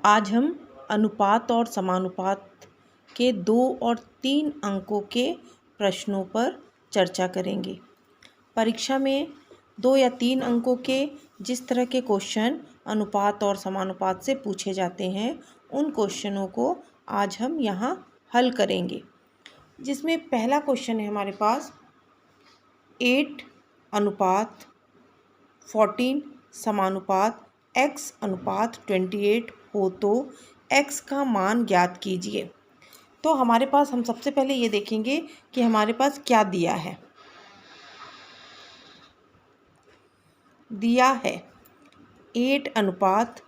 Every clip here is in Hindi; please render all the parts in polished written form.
आज हम अनुपात और समानुपात के 2 और 3 अंकों के प्रश्नों पर चर्चा करेंगे। परीक्षा में 2 या 3 अंकों के जिस तरह के क्वेश्चन अनुपात और समानुपात से पूछे जाते हैं, उन क्वेश्चनों को आज हम यहाँ हल करेंगे। जिसमें पहला क्वेश्चन है हमारे पास 8 अनुपात 14 समानुपात x अनुपात 28 हो तो x का मान ज्ञात कीजिए। तो हमारे पास हम सबसे पहले ये देखेंगे कि हमारे पास क्या दिया है। दिया है 8 अनुपात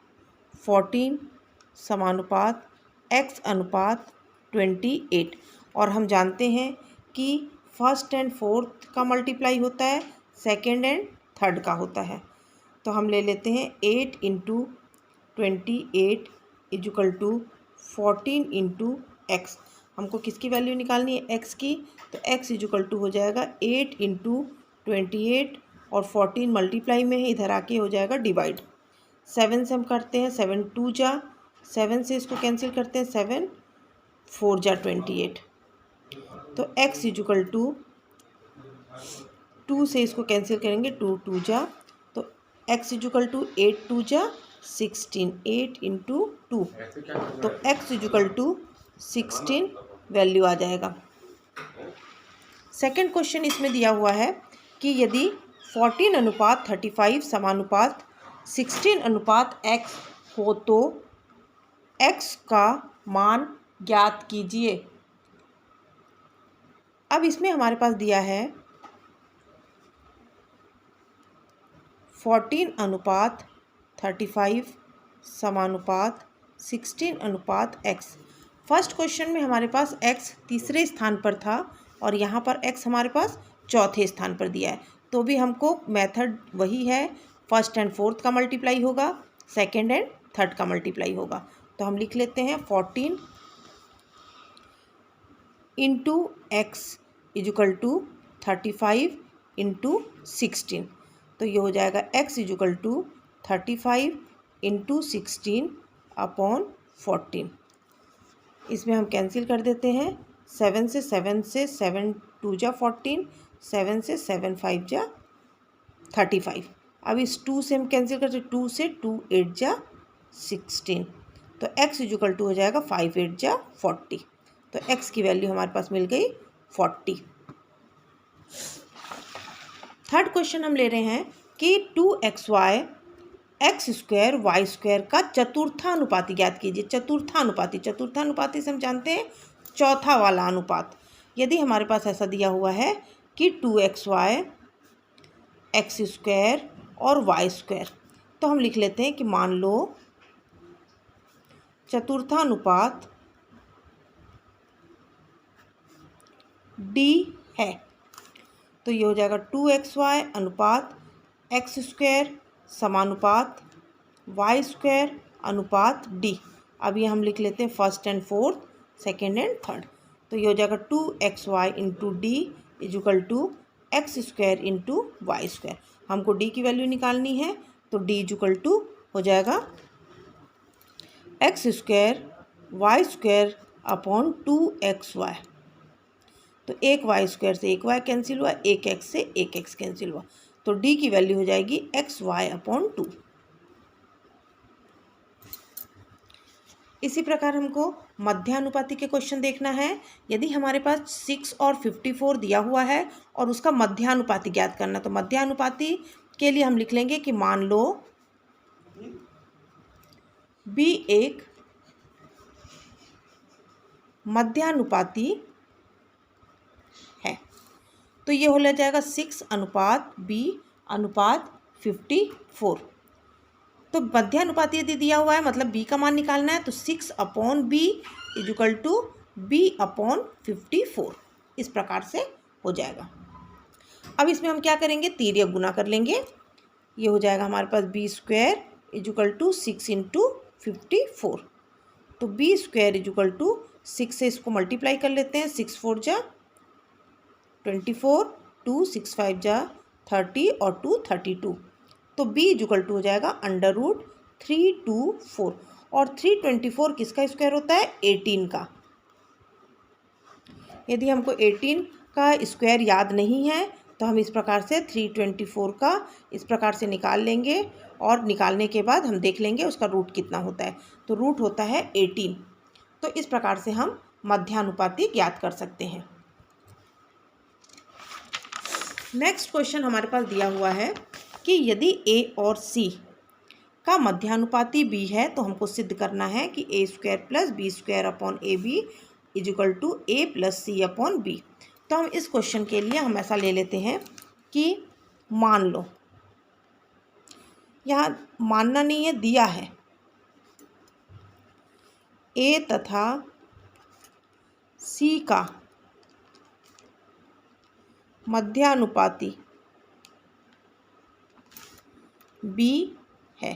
14 समानुपात x अनुपात 28 और हम जानते हैं कि फर्स्ट एंड फोर्थ का मल्टीप्लाई होता है, सेकेंड एंड थर्ड का होता है। तो हम ले लेते हैं 8 into 28 equal to 14 into X. हमको किसकी वैल्यू निकालनी है? एक्स की। तो एक्स इजुकल टू हो जाएगा 8 इंटू 28 और 14 मल्टीप्लाई में है, इधर आके हो जाएगा डिवाइड। 7 से हम करते हैं 7 2 जा, 7 से इसको कैंसिल करते हैं 7 4 जा 28। तो एक्स इजुकल टू 2 से इसको कैंसिल करेंगे 2 2 जा, तो एक्स इजुकल टू 8 2 जा 16, 8 इंटू 2, तो x इजुकल टू 16 वैल्यू आ जाएगा। सेकेंड क्वेश्चन इसमें दिया हुआ है कि यदि 14 अनुपात 35 समानुपात 16 अनुपात x हो तो x का मान ज्ञात कीजिए। अब इसमें हमारे पास दिया है 14 अनुपात 35 समानुपात 16 अनुपात x। फर्स्ट क्वेश्चन में हमारे पास x तीसरे स्थान पर था और यहाँ पर x हमारे पास चौथे स्थान पर दिया है। तो भी हमको मेथड वही है, फर्स्ट एंड फोर्थ का मल्टीप्लाई होगा, सेकेंड एंड थर्ड का मल्टीप्लाई होगा। तो हम लिख लेते हैं 14 into x equal to 35 into 16। तो ये हो जाएगा x equal to 35 into 16 upon 14। इसमें हम कैंसिल कर देते हैं 7 से 7 2 जा 14, 7 से 7 5 जा 35। अब इस 2 से हम कैंसिल करते हैं 2 से 2 8 जा 16। तो x इजुकल टू हो जाएगा 5 8 जा 40। तो x की वैल्यू हमारे पास मिल गई 40। थर्ड क्वेश्चन हम ले रहे हैं कि 2xy x square y square का चतुर्थानुपाती ज्ञात कीजिए। चतुर्थानुपाती से हम जानते हैं चौथा वाला अनुपात। यदि हमारे पास ऐसा दिया हुआ है कि 2xy एक्स स्क्वायर और वाई स्क्वायर, तो हम लिख लेते हैं कि मान लो चतुर्थानुपात d है। तो ये हो जाएगा 2xy अनुपात एक्स स्क्वायर समानुपात वाई स्क्वायर अनुपात d। अब ये हम लिख लेते हैं first and fourth, second and third. तो ये हो जाएगा 2xy into d equal to x square into y square. हमको d की वैल्यू निकालनी है, तो d इजुकल टू हो जाएगा x square y square upon 2xy। तो एक वाई स्क्वायर से एक वाई कैंसिल हुआ, एक एक्स से एक एक्स कैंसिल हुआ, तो d की वैल्यू हो जाएगी एक्स वाई अपॉन 2। इसी प्रकार हमको मध्यानुपाती के क्वेश्चन देखना है। यदि हमारे पास 6 और 54 दिया हुआ है और उसका मध्यानुपाती ज्ञात करना, तो मध्यानुपाती के लिए हम लिख लेंगे कि मान लो b एक मध्यानुपाती है। तो ये हो जाएगा 6 अनुपात b अनुपात 54। तो मध्यानुपाती यदि दिया हुआ है मतलब b का मान निकालना है, तो 6 upon b equal to b upon 54। इस प्रकार से हो जाएगा। अब इसमें हम क्या करेंगे? तीर्य गुना कर लेंगे। ये हो जाएगा हमारे पास b square equal to 6 into 54। तो b स्क्वायर इजुकल टू 6 से इसको मल्टीप्लाई कर लेते हैं, 6 4 जा 24, 2 6 5 जा 30 और 2 32। तो b इजुकल टू हो जाएगा अंडर रूट 324। और 324 किसका स्क्वायर होता है? 18 का। यदि हमको 18 का स्क्वायर याद नहीं है तो हम इस प्रकार से 324 का इस प्रकार से निकाल लेंगे और निकालने के बाद हम देख लेंगे उसका रूट कितना होता है। तो रूट होता है 18। तो इस प्रकार से हम मध्यानुपाती ज्ञात कर सकते हैं। नेक्स्ट क्वेश्चन हमारे पास दिया हुआ है कि यदि ए और सी का मध्यानुपाती बी है तो हमको सिद्ध करना है कि A square plus B square upon A B is equal to A plus C upon B. तो हम इस क्वेश्चन के लिए हम ऐसा ले लेते हैं कि मान लो, यहाँ मानना नहीं है, दिया है ए तथा सी का मध्यानुपाती बी है।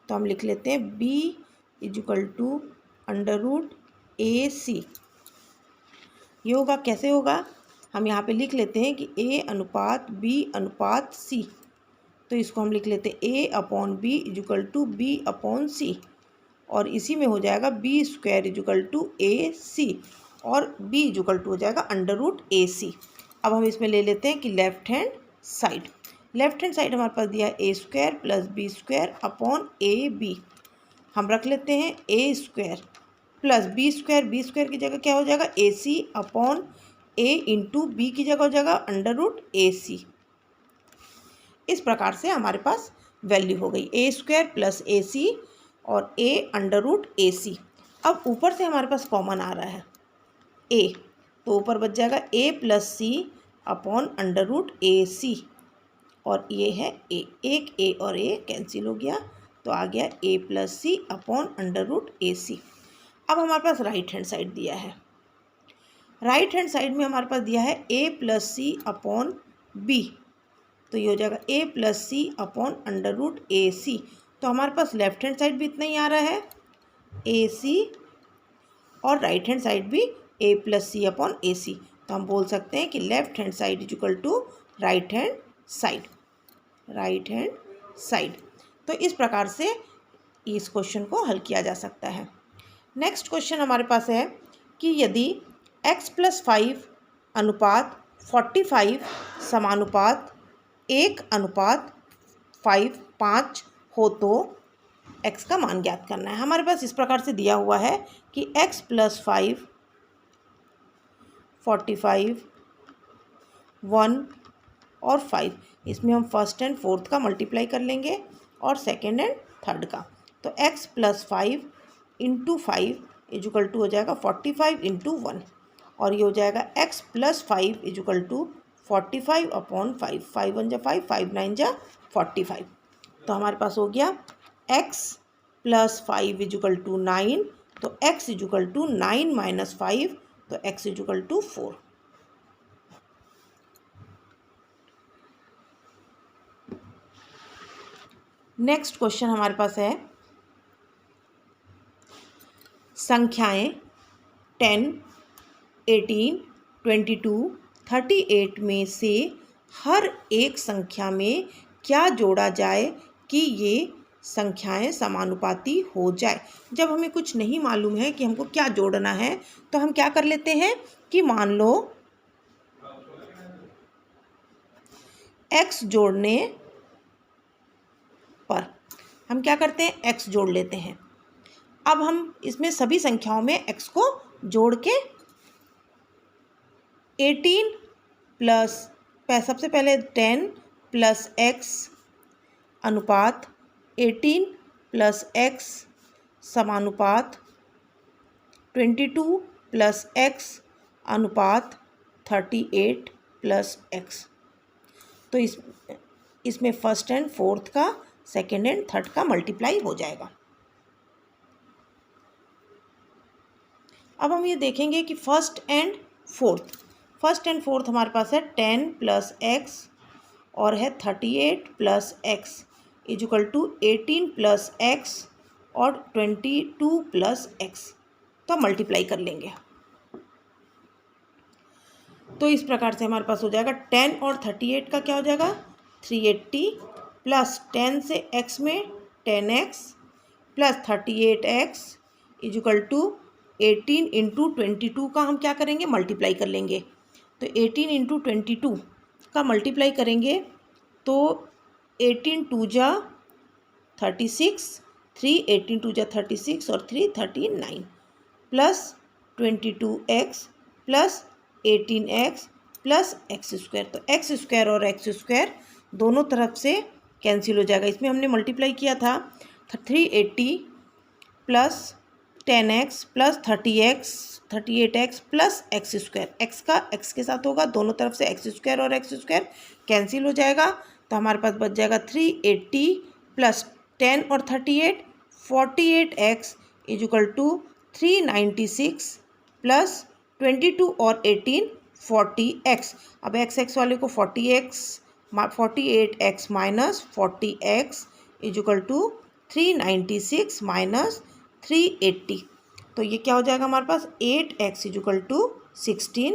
तो हम लिख लेते हैं B is equal to under root A C. ये होगा, कैसे होगा? हम यहाँ पे लिख लेते हैं कि ए अनुपात बी अनुपात सी। तो इसको हम लिख लेते हैं A upon B is equal to B upon C, और इसी में हो जाएगा B square is equal to A C, और बी इज इक्वल टू हो जाएगा अंडर रूट ए सी। अब हम इसमें ले लेते हैं कि left hand side. Left hand side हमारे पास दिया है A square plus B square upon A B. हम रख लेते हैं A square plus B square की जगह क्या हो जाएगा? A C upon A into B की जगह हो जाएगा अंडर रूट ए सी। इस प्रकार से हमारे पास वैल्यू हो गई ए स्क्वायर प्लस ए सी और ए अंडर रूट ए सी। अब ऊपर से हमारे पास कॉमन आ रहा है ए, तो ऊपर बच जाएगा ए plus C upon under root A C, और ये है ए, एक ए और ए कैंसिल हो गया तो आ गया ए plus C upon under root A सी। अब हमारे पास राइट हैंड साइड दिया है। राइट हैंड साइड में हमारे पास दिया है ए प्लस सी अपॉन बी, तो ये हो जाएगा ए plus C upon under root A सी। तो हमारे पास लेफ्ट हैंड साइड भी इतना ही आ रहा है ए सी, और राइट हैंड साइड भी ए प्लस सी अपॉन ए सी। तो हम बोल सकते हैं कि left hand side is equal to right hand side. Right hand side. तो इस प्रकार से इस क्वेश्चन को हल किया जा सकता है। नेक्स्ट क्वेश्चन हमारे पास है कि यदि x प्लस 5 अनुपात 45 समानुपात 1:5 हो तो x का मान ज्ञात करना है। हमारे पास इस प्रकार से दिया हुआ है कि x प्लस 5 45 1 और 5, इसमें हम फर्स्ट एंड फोर्थ का मल्टीप्लाई कर लेंगे और सेकेंड एंड थर्ड का। तो x plus 5 into 5 is equal to हो जाएगा 45 इंटू 1, और ये हो जाएगा x plus 5 is equal to 45 upon 5। 5 1 जा 5, 5 9 जा 45। तो हमारे पास हो गया x plus 5 is equal to 9, तो x is equal to 9 minus 5, तो x is equal to 4। Next question हमारे पास है संख्याएं 10, 18, 22, 38 में से हर एक संख्या में क्या जोड़ा जाए कि ये संख्याएं समानुपाती हो जाए। जब हमें कुछ नहीं मालूम है कि हमको क्या जोड़ना है तो हम क्या कर लेते हैं कि मान लो x जोड़ने पर हम क्या करते हैं, x जोड़ लेते हैं। अब हम इसमें सभी संख्याओं में x को जोड़ के 18 प्लस सबसे पहले 10 प्लस x अनुपात 18 प्लस x समानुपात 22 प्लस x अनुपात 38 प्लस x। तो इसमें फर्स्ट एंड फोर्थ का, सेकेंड एंड थर्ड का मल्टीप्लाई हो जाएगा। अब हम ये देखेंगे कि फर्स्ट एंड फोर्थ हमारे पास है 10 प्लस x और है 38 plus x is equal to 18 plus x और 22 प्लस x। तो मल्टीप्लाई कर लेंगे तो इस प्रकार से हमारे पास हो जाएगा 10 और 38 का क्या हो जाएगा 380 प्लस 10 से x में 10x plus 38x is equal to 18 into 22 का हम क्या करेंगे, मल्टीप्लाई कर लेंगे। तो 18 इंटू 22 का मल्टीप्लाई करेंगे तो 18 टू जा 36, 3 18 टू जा 36 और 3 39 plus 22x plus 18x plus x square. तो एक्स स्क्वायर और एक्स स्क्वायर दोनों तरफ से कैंसिल हो जाएगा। इसमें हमने मल्टीप्लाई किया था 380 plus 10x plus 38x plus x square. X का एक्स के साथ होगा, दोनों तरफ से एक्स स्क्वायर और एक्स स्क्वायर कैंसिल हो जाएगा। तो हमारे पास बच जाएगा 380 प्लस 10 और 38 48x इजिकल टू 396 प्लस 22 और 18 40x। अब x वाले को 48x minus 40x is equal to 396 minus 380। तो ये क्या हो जाएगा हमारे पास 8x equal to 16,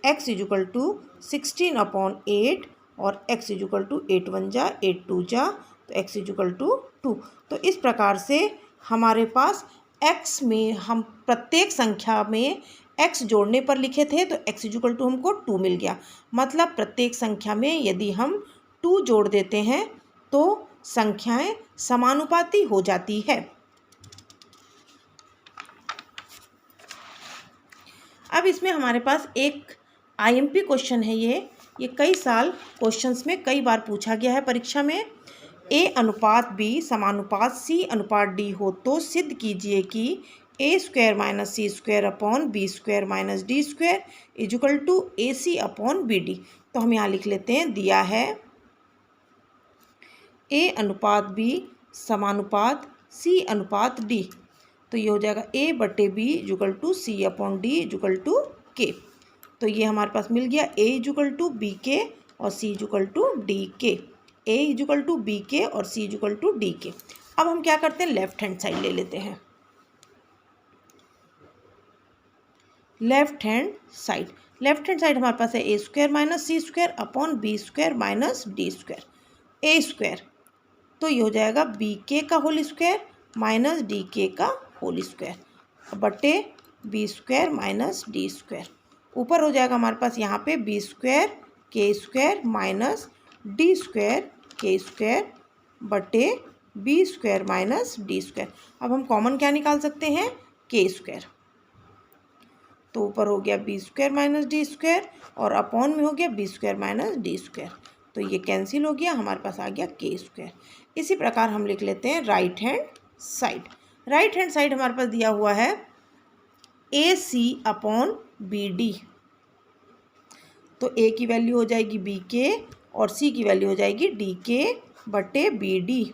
x equal to 16 upon 8 और x इजिकल टू 8 1 जा 8 2 जा तो x इजिकल टू 2। तो इस प्रकार से हमारे पास x में हम प्रत्येक संख्या में x जोड़ने पर लिखे थे तो x इजिकल टू हमको 2 मिल गया। मतलब प्रत्येक संख्या में यदि हम 2 जोड़ देते हैं तो संख्याएं समानुपाती हो जाती है। अब इसमें हमारे पास एक आईएमपी क्वेश्चन है। ये कई साल क्वेश्चंस में कई बार पूछा गया है परीक्षा में। a अनुपात b समानुपात c अनुपात d हो तो सिद्ध कीजिए कि a square minus c square upon b square minus d square equal to A C upon b d. तो हम यहाँ लिख लेते हैं, दिया है a अनुपात b समानुपात c अनुपात d। तो ये हो जाएगा a बटे b equal to c upon d equal to k. तो ये हमारे पास मिल गया a इजुकल टू बी के और c इजुकल टू डी के। a इजुकल टू बी के और c इजुकल टू डी के। अब हम क्या करते हैं, लेफ्ट हैंड साइड ले लेते हैं। लेफ्ट हैंड साइड हमारे पास है a square minus c square upon b square minus d square. a square तो ये हो जाएगा बी के का whole square minus d k का होल स्क्वायर बटे b square minus d square. ऊपर हो जाएगा हमारे पास यहाँ पे b square k square minus d square k square बटे b square minus d square. अब हम कॉमन क्या निकाल सकते हैं, के स्क्वायर। तो ऊपर हो गया b square minus d square और अपॉन में हो गया b square minus d square. तो ये कैंसिल हो गया, हमारे पास आ गया के स्क्वायर। इसी प्रकार हम लिख लेते हैं right hand side. Right hand side हमारे पास दिया हुआ है ए सी अपॉन बी डी। तो ए की वैल्यू हो जाएगी बी के और सी की वैल्यू हो जाएगी डी के बटे बी डी।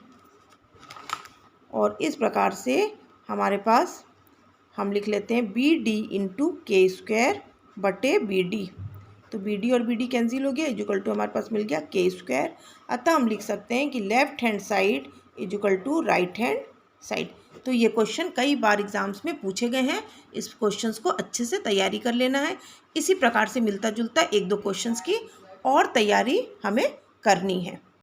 और इस प्रकार से हमारे पास हम लिख लेते हैं बी डी इंटू के स्क्वायर बटे बी डी। तो बी डी और बी डी कैंसिल हो गया, इजुकल टू हमारे पास मिल गया के स्क्वायर। अतः हम लिख सकते हैं कि left hand side equal to right hand side. तो ये क्वेश्चन कई बार एग्जाम्स में पूछे गए हैं, इस क्वेश्चंस को अच्छे से तैयारी कर लेना है। इसी प्रकार से मिलता जुलता एक दो क्वेश्चंस की और तैयारी हमें करनी है।